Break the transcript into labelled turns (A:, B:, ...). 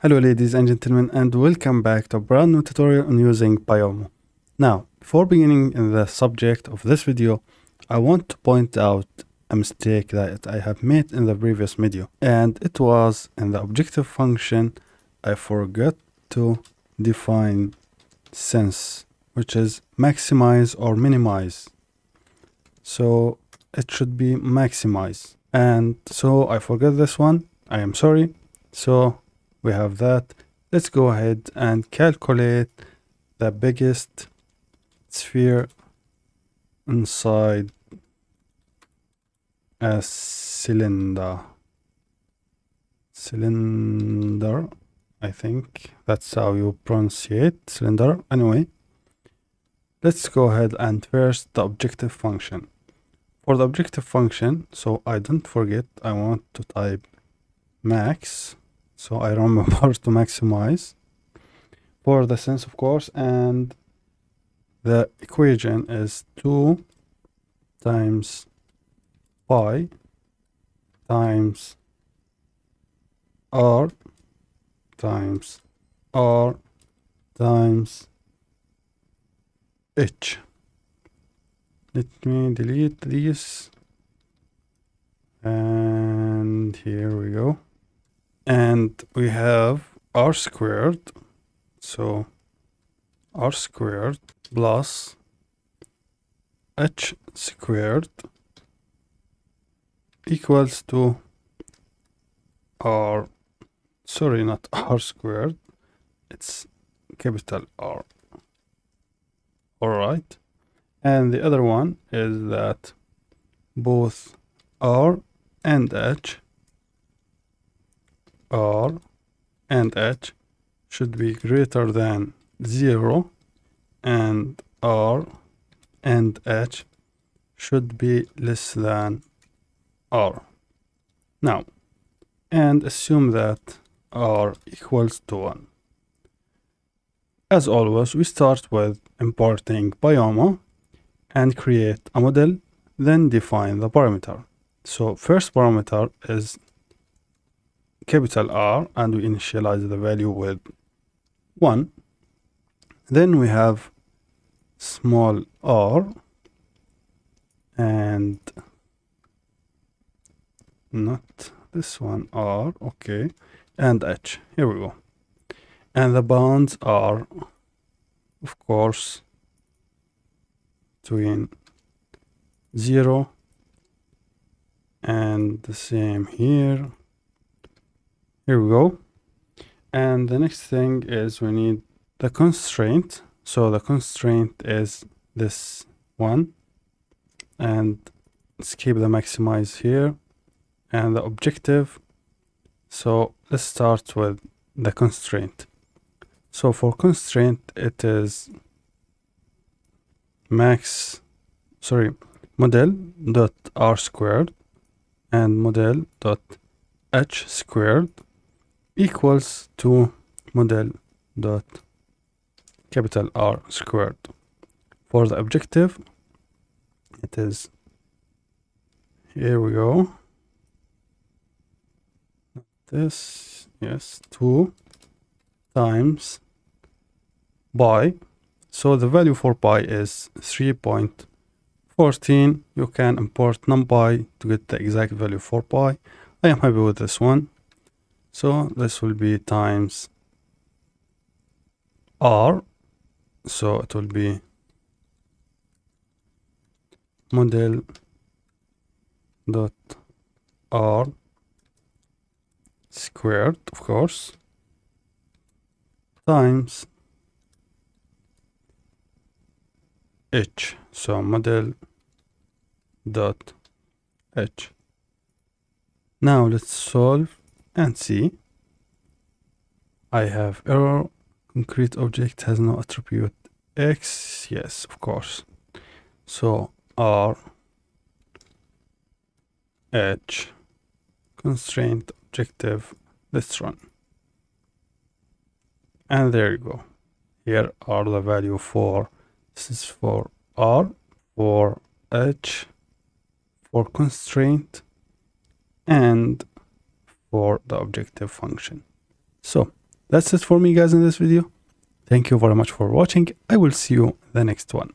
A: Hello ladies and gentlemen, and welcome back to a brand new tutorial on using Pyomo. Now, before beginning in the subject of this video, I want to point out a mistake that I have made in the previous video, and it was in the objective function. I forgot to define sense, which is maximize or minimize. So it should be maximize, and so I forgot this one. I am sorry. So we have that. Let's go ahead and calculate the biggest sphere inside a cylinder. I think that's how you pronunciate cylinder. Anyway, let's go ahead and first the objective function. For the objective function, so I don't forget, I want to type max, so I remember to maximize for the sense, of course, and the equation is 2 times pi times r times r times h. Let me delete these, and here we go. And we have r squared, so r squared plus h squared equals to r, sorry, not r squared, it's capital R. Alright, and the other one is that both r and h should be greater than 0, and r and h should be less than r. Now, and assume that r equals to 1. As always, we start with importing Pyomo and create a model, then define the parameter. So first parameter is capital R, and we initialize the value with 1. Then we have small r, and not this one, r, okay, and h. Here we go. And the bounds are, of course, between 0 and the same here. Here we go. And the next thing is we need the constraint. So the constraint is this one, and let's keep the maximize here, and the objective. So let's start with the constraint. So for constraint, it is model dot r squared and model dot h squared equals to model dot capital R squared. For the objective, it is, here we go, this, yes, 2 times pi. So the value for pi is 3.14. You can import numpy to get the exact value for pi. I am happy with this one. So this will be times r. So it will be model dot r squared, of course, times h. So model dot h. Now let's solve and see. I have error. Concrete object has no attribute x. Yes, of course. So r h constraint objective. Let's run. And there you go. Here are the value for, this is for r, for h, for constraint, and for the objective function. So That's it for me guys in this video. Thank you very much for watching. I will see you in the next one.